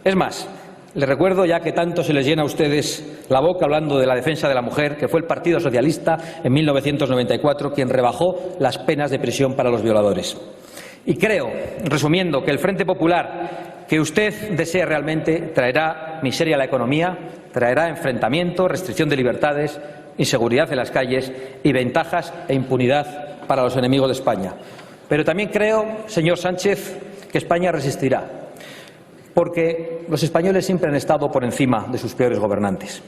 Es más, les recuerdo, ya que tanto se les llena a ustedes la boca hablando de la defensa de la mujer, que fue el Partido Socialista en 1994 quien rebajó las penas de prisión para los violadores. Y creo, resumiendo, que el Frente Popular que usted desea realmente traerá miseria a la economía, traerá enfrentamiento, restricción de libertades, inseguridad en las calles y ventajas e impunidad para los enemigos de España. Pero también creo, señor Sánchez, que España resistirá, porque los españoles siempre han estado por encima de sus peores gobernantes,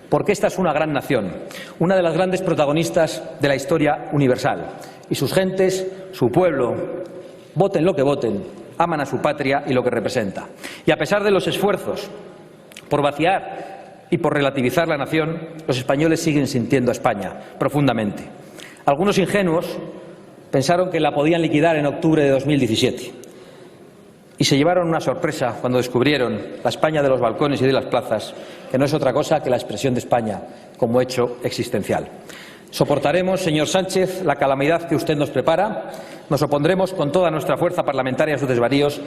porque esta es una gran nación, una de las grandes protagonistas de la historia universal, y sus gentes, su pueblo, voten lo que voten, aman a su patria y lo que representa. Y a pesar de los esfuerzos por vaciar y por relativizar la nación, los españoles siguen sintiendo a España profundamente. Algunos ingenuos pensaron que la podían liquidar en octubre de 2017 y se llevaron una sorpresa cuando descubrieron la España de los balcones y de las plazas, que no es otra cosa que la expresión de España como hecho existencial. Soportaremos, señor Sánchez, la calamidad que usted nos prepara, nos opondremos con toda nuestra fuerza parlamentaria a sus desvaríos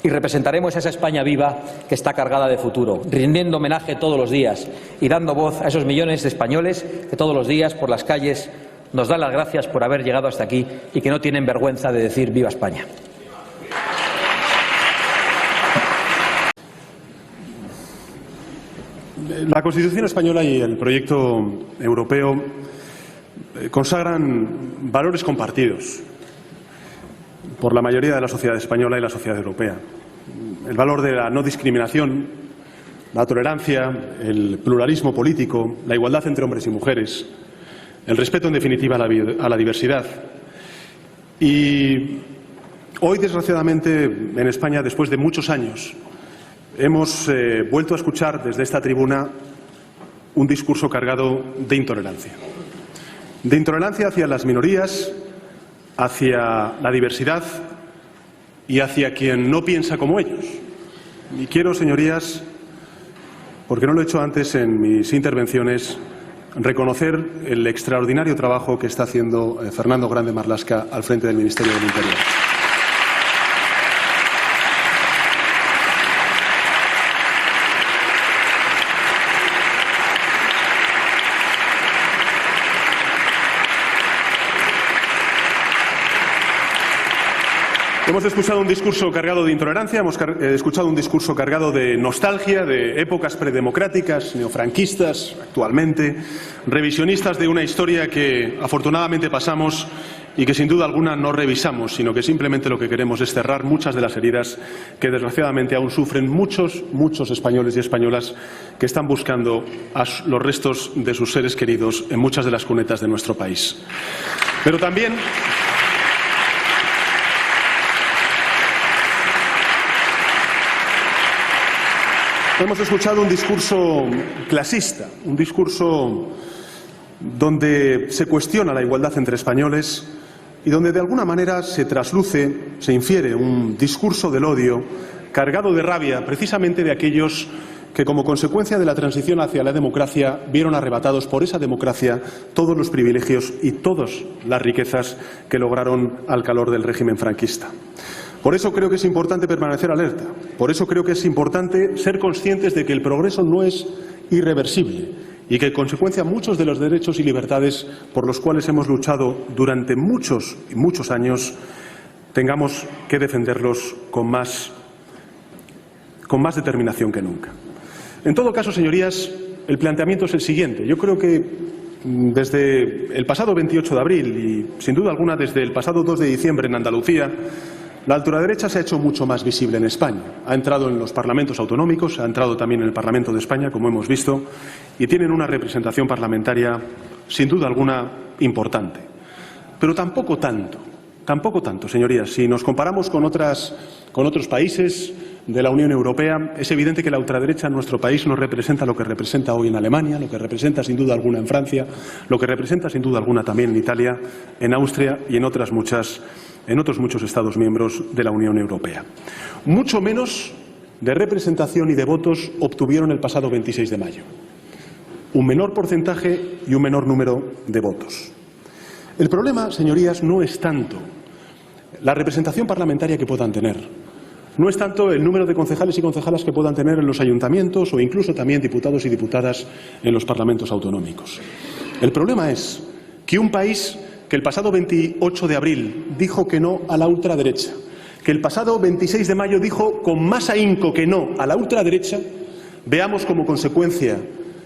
y representaremos a esa España viva que está cargada de futuro, rindiendo homenaje todos los días y dando voz a esos millones de españoles que todos los días por las calles nos dan las gracias por haber llegado hasta aquí y que no tienen vergüenza de decir ¡viva España! La Constitución española y el proyecto europeo consagran valores compartidos por la mayoría de la sociedad española y la sociedad europea. El valor de la no discriminación, la tolerancia, el pluralismo político, la igualdad entre hombres y mujeres, el respeto, en definitiva, a la diversidad. Y hoy, desgraciadamente, en España, después de muchos años, hemos vuelto a escuchar desde esta tribuna un discurso cargado de intolerancia. De intolerancia hacia las minorías, hacia la diversidad y hacia quien no piensa como ellos. Y quiero, señorías, porque no lo he hecho antes en mis intervenciones, reconocer el extraordinario trabajo que está haciendo Fernando Grande Marlaska al frente del Ministerio del Interior. Hemos escuchado un discurso cargado de intolerancia, hemos escuchado un discurso cargado de nostalgia, de épocas predemocráticas, neofranquistas, actualmente, revisionistas de una historia que afortunadamente pasamos y que sin duda alguna no revisamos, sino que simplemente lo que queremos es cerrar muchas de las heridas que desgraciadamente aún sufren muchos españoles y españolas que están buscando los restos de sus seres queridos en muchas de las cunetas de nuestro país. Pero también hemos escuchado un discurso clasista, un discurso donde se cuestiona la igualdad entre españoles y donde de alguna manera se trasluce, se infiere un discurso del odio cargado de rabia precisamente de aquellos que como consecuencia de la transición hacia la democracia vieron arrebatados por esa democracia todos los privilegios y todas las riquezas que lograron al calor del régimen franquista. Por eso creo que es importante permanecer alerta, por eso creo que es importante ser conscientes de que el progreso no es irreversible y que, en consecuencia, muchos de los derechos y libertades por los cuales hemos luchado durante muchos y muchos años tengamos que defenderlos con más determinación que nunca. En todo caso, señorías, el planteamiento es el siguiente. Yo creo que desde el pasado 28 de abril y, sin duda alguna, desde el pasado 2 de diciembre en Andalucía, la ultraderecha se ha hecho mucho más visible en España. Ha entrado en los parlamentos autonómicos, ha entrado también en el Parlamento de España, como hemos visto, y tienen una representación parlamentaria, sin duda alguna, importante. Pero tampoco tanto, señorías. Si nos comparamos con otros países de la Unión Europea, es evidente que la ultraderecha en nuestro país no representa lo que representa hoy en Alemania, lo que representa sin duda alguna en Francia, lo que representa sin duda alguna también en Italia, en Austria y en otros muchos Estados miembros de la Unión Europea. Mucho menos de representación y de votos obtuvieron el pasado 26 de mayo. Un menor porcentaje y un menor número de votos. El problema, señorías, no es tanto la representación parlamentaria que puedan tener. no es tanto el número de concejales y concejalas que puedan tener en los ayuntamientos o incluso también diputados y diputadas en los parlamentos autonómicos. El problema es que un país que el pasado 28 de abril dijo que no a la ultraderecha, que el pasado 26 de mayo dijo con más ahínco que no a la ultraderecha, veamos como consecuencia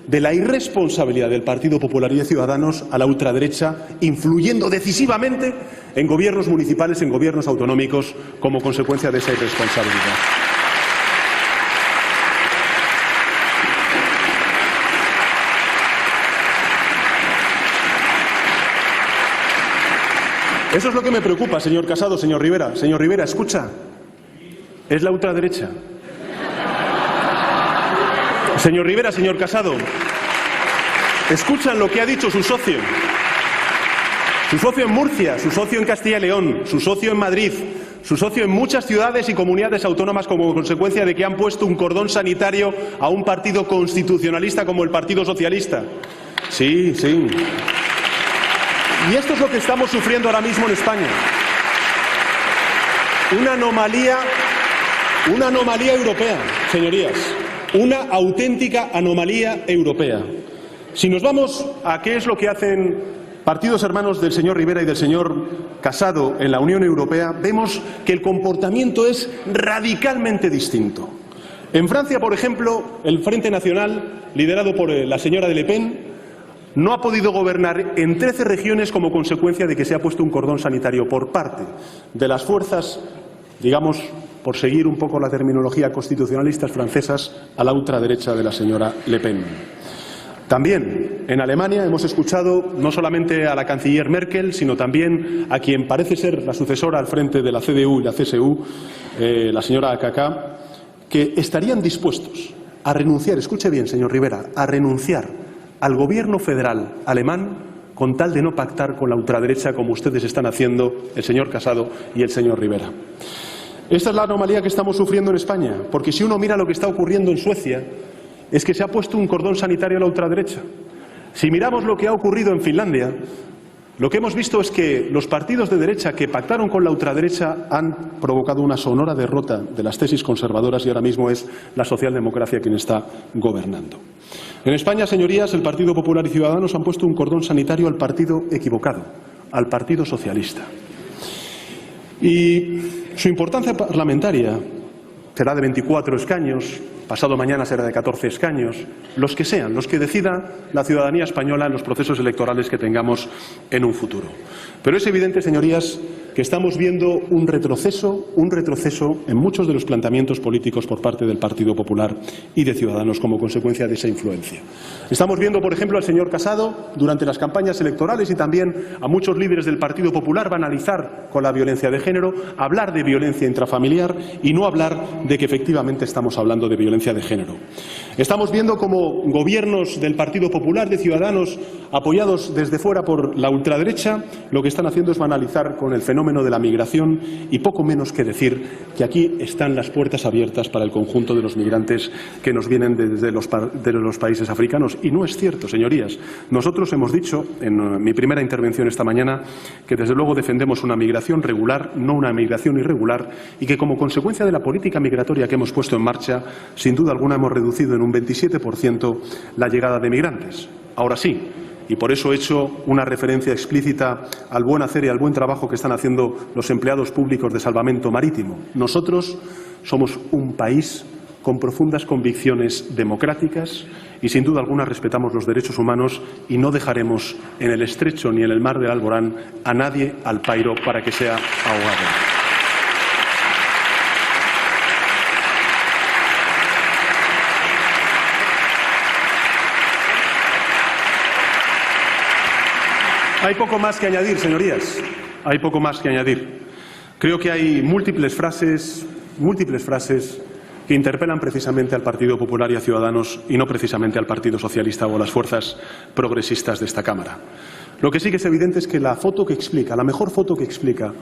de la irresponsabilidad del Partido Popular y de Ciudadanos a la ultraderecha influyendo decisivamente en gobiernos municipales, en gobiernos autonómicos, como consecuencia de esa irresponsabilidad. Eso es lo que me preocupa, señor Casado, señor Rivera. Señor Rivera, escucha, es la ultraderecha. Señor Rivera, señor Casado, escuchan lo que ha dicho su socio en Murcia, su socio en Castilla y León, su socio en Madrid, su socio en muchas ciudades y comunidades autónomas como consecuencia de que han puesto un cordón sanitario a un partido constitucionalista como el Partido Socialista. Sí, sí. Y esto es lo que estamos sufriendo ahora mismo en España. Una anomalía europea, señorías. Una auténtica anomalía europea. Si nos vamos a qué es lo que hacen partidos hermanos del señor Rivera y del señor Casado en la Unión Europea, vemos que el comportamiento es radicalmente distinto. En Francia, por ejemplo, el Frente Nacional, liderado por la señora Le Pen, no ha podido gobernar en 13 regiones como consecuencia de que se ha puesto un cordón sanitario por parte de las fuerzas, digamos, por seguir un poco la terminología constitucionalistas francesas, a la ultraderecha de la señora Le Pen. También en Alemania hemos escuchado no solamente a la canciller Merkel, sino también a quien parece ser la sucesora al frente de la CDU y la CSU, la señora AKK, que estarían dispuestos a renunciar, escuche bien, señor Rivera, a renunciar al gobierno federal alemán con tal de no pactar con la ultraderecha como ustedes están haciendo el señor Casado y el señor Rivera. Esta es la anomalía que estamos sufriendo en España, porque si uno mira lo que está ocurriendo en Suecia, es que se ha puesto un cordón sanitario a la ultraderecha. Si miramos lo que ha ocurrido en Finlandia, lo que hemos visto es que los partidos de derecha que pactaron con la ultraderecha han provocado una sonora derrota de las tesis conservadoras y ahora mismo es la socialdemocracia quien está gobernando. En España, señorías, el Partido Popular y Ciudadanos han puesto un cordón sanitario al partido equivocado, al Partido Socialista. Y su importancia parlamentaria será de 24 escaños, pasado mañana será de 14 escaños, los que sean, los que decida la ciudadanía española en los procesos electorales que tengamos en un futuro. Pero es evidente, señorías, que estamos viendo un retroceso en muchos de los planteamientos políticos por parte del Partido Popular y de Ciudadanos como consecuencia de esa influencia. Estamos viendo, por ejemplo, al señor Casado durante las campañas electorales y también a muchos líderes del Partido Popular banalizar con la violencia de género, hablar de violencia intrafamiliar y no hablar de que efectivamente estamos hablando de violencia de género. Estamos viendo cómo gobiernos del Partido Popular, de Ciudadanos, apoyados desde fuera por la ultraderecha, lo que están haciendo es banalizar con el fenómeno de la migración y poco menos que decir que aquí están las puertas abiertas para el conjunto de los migrantes que nos vienen de los países africanos. Y no es cierto, señorías. Nosotros hemos dicho en mi primera intervención esta mañana que desde luego defendemos una migración regular, no una migración irregular, y que como consecuencia de la política migratoria que hemos puesto en marcha, sin duda alguna hemos reducido en un 27% la llegada de migrantes. Ahora sí, y por eso he hecho una referencia explícita al buen hacer y al buen trabajo que están haciendo los empleados públicos de salvamento marítimo. Nosotros somos un país con profundas convicciones democráticas y sin duda alguna respetamos los derechos humanos y no dejaremos en el estrecho ni en el mar del Alborán a nadie al pairo para que sea ahogado. Hay poco más que añadir, señorías. Hay poco más que añadir. Creo que hay múltiples frases que interpelan precisamente al Partido Popular y a Ciudadanos y no precisamente al Partido Socialista o a las fuerzas progresistas de esta Cámara. Lo que sí que es evidente es que la mejor foto que explica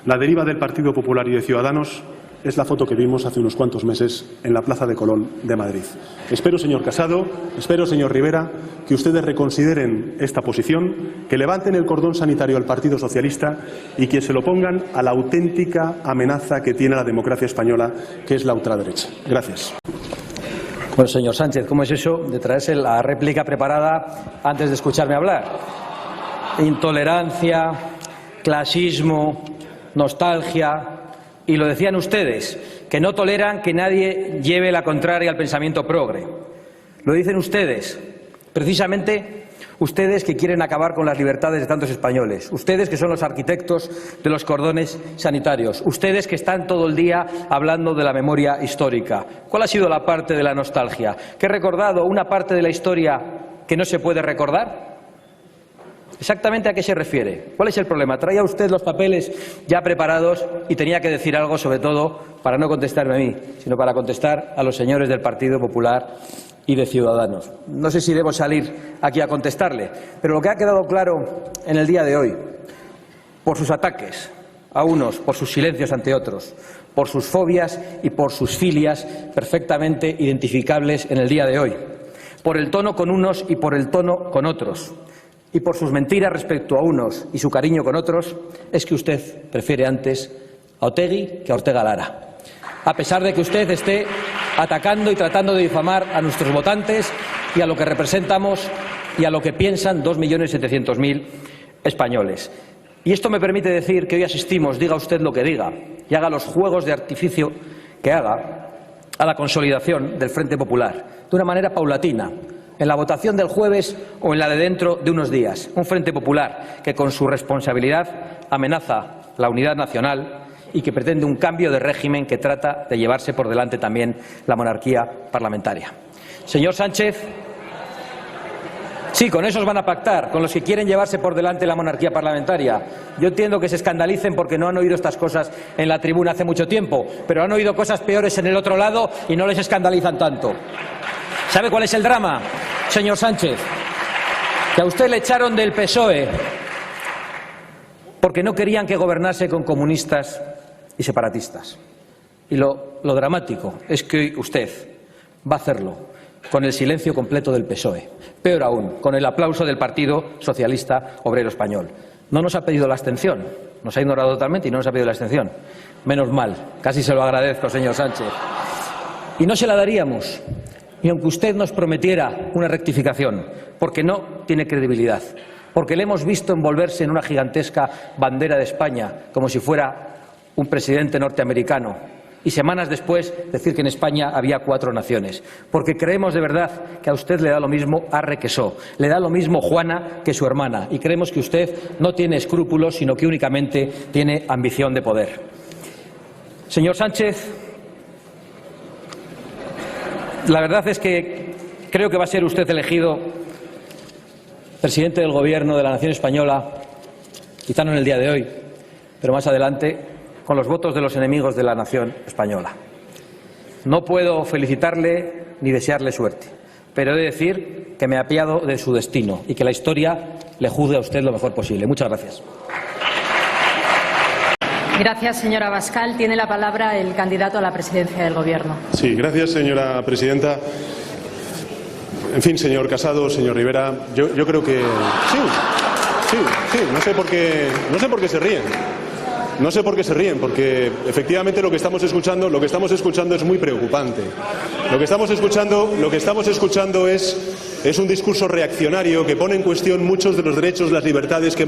la deriva del Partido Popular y de Ciudadanos es la foto que vimos hace unos cuantos meses en la Plaza de Colón de Madrid. Espero, señor Casado, espero, señor Rivera, que ustedes reconsideren esta posición, que levanten el cordón sanitario al Partido Socialista y que se lo pongan a la auténtica amenaza que tiene la democracia española, que es la ultraderecha. Gracias. Bueno, señor Sánchez, ¿cómo es eso de traerse la réplica preparada antes de escucharme hablar? Intolerancia, clasismo, nostalgia. Y lo decían ustedes, que no toleran que nadie lleve la contraria al pensamiento progre. Lo dicen ustedes, precisamente ustedes que quieren acabar con las libertades de tantos españoles, ustedes que son los arquitectos de los cordones sanitarios, ustedes que están todo el día hablando de la memoria histórica. ¿Cuál ha sido la parte de la nostalgia? ¿Que he recordado una parte de la historia que no se puede recordar? ¿Exactamente a qué se refiere? ¿Cuál es el problema? Traía usted los papeles ya preparados y tenía que decir algo, sobre todo, para no contestarme a mí, sino para contestar a los señores del Partido Popular y de Ciudadanos. No sé si debo salir aquí a contestarle, pero lo que ha quedado claro en el día de hoy, por sus ataques a unos, por sus silencios ante otros, por sus fobias y por sus filias perfectamente identificables en el día de hoy, por el tono con unos y por el tono con otros, y por sus mentiras respecto a unos y su cariño con otros, es que usted prefiere antes a Otegi que a Ortega Lara. A pesar de que usted esté atacando y tratando de difamar a nuestros votantes y a lo que representamos y a lo que piensan 2.700.000 españoles. Y esto me permite decir que hoy asistimos, diga usted lo que diga, y haga los juegos de artificio que haga, a la consolidación del Frente Popular, de una manera paulatina, en la votación del jueves o en la de dentro de unos días. Un Frente Popular que con su responsabilidad amenaza la unidad nacional y que pretende un cambio de régimen que trata de llevarse por delante también la monarquía parlamentaria. Señor Sánchez, sí, con esos van a pactar, con los que quieren llevarse por delante la monarquía parlamentaria. Yo entiendo que se escandalicen porque no han oído estas cosas en la tribuna hace mucho tiempo, pero han oído cosas peores en el otro lado y no les escandalizan tanto. ¿Sabe cuál es el drama, señor Sánchez? Que a usted le echaron del PSOE porque no querían que gobernase con comunistas y separatistas. Y lo dramático es que hoy usted va a hacerlo con el silencio completo del PSOE. Peor aún, con el aplauso del Partido Socialista Obrero Español. No nos ha pedido la abstención, nos ha ignorado totalmente y no nos ha pedido la abstención. Menos mal, casi se lo agradezco, señor Sánchez. Y no se la daríamos, ni aunque usted nos prometiera una rectificación, porque no tiene credibilidad, porque le hemos visto envolverse en una gigantesca bandera de España, como si fuera un presidente norteamericano, y semanas después decir que en España había 4 naciones, porque creemos de verdad que a usted le da lo mismo Arre que So, le da lo mismo Juana que su hermana, y creemos que usted no tiene escrúpulos, sino que únicamente tiene ambición de poder. Señor Sánchez, la verdad es que creo que va a ser usted elegido presidente del Gobierno de la nación española, quizá no en el día de hoy, pero más adelante, con los votos de los enemigos de la nación española. No puedo felicitarle ni desearle suerte, pero he de decir que me apiado de su destino y que la historia le juzgue a usted lo mejor posible. Muchas gracias. Gracias, señora Abascal. Tiene la palabra el candidato a la presidencia del Gobierno. Sí, gracias, señora presidenta. En fin, señor Casado, señor Rivera, yo creo que sí, no sé por qué se ríen. No sé por qué se ríen, porque efectivamente lo que estamos escuchando es muy preocupante. Lo que estamos escuchando es un discurso reaccionario que pone en cuestión muchos de los derechos, las libertades que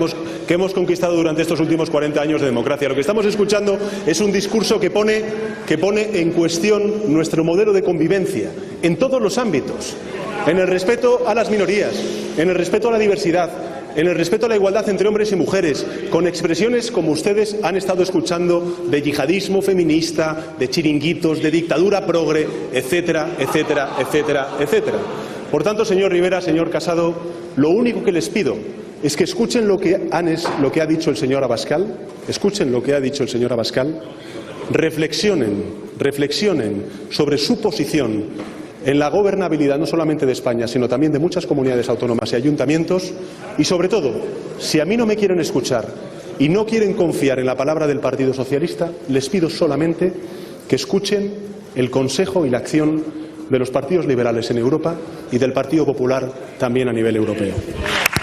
hemos conquistado durante estos últimos 40 años de democracia. Lo que estamos escuchando es un discurso que pone en cuestión nuestro modelo de convivencia en todos los ámbitos, en el respeto a las minorías, en el respeto a la diversidad, en el respeto a la igualdad entre hombres y mujeres, con expresiones como ustedes han estado escuchando de yihadismo feminista, de chiringuitos, de dictadura progre, etcétera, etcétera, etcétera, etcétera. Por tanto, señor Rivera, señor Casado, lo único que les pido es que escuchen lo que ha dicho el señor Abascal, reflexionen sobre su posición en la gobernabilidad no solamente de España, sino también de muchas comunidades autónomas y ayuntamientos, y sobre todo, si a mí no me quieren escuchar y no quieren confiar en la palabra del Partido Socialista, les pido solamente que escuchen el consejo y la acción de los partidos liberales en Europa y del Partido Popular también a nivel europeo.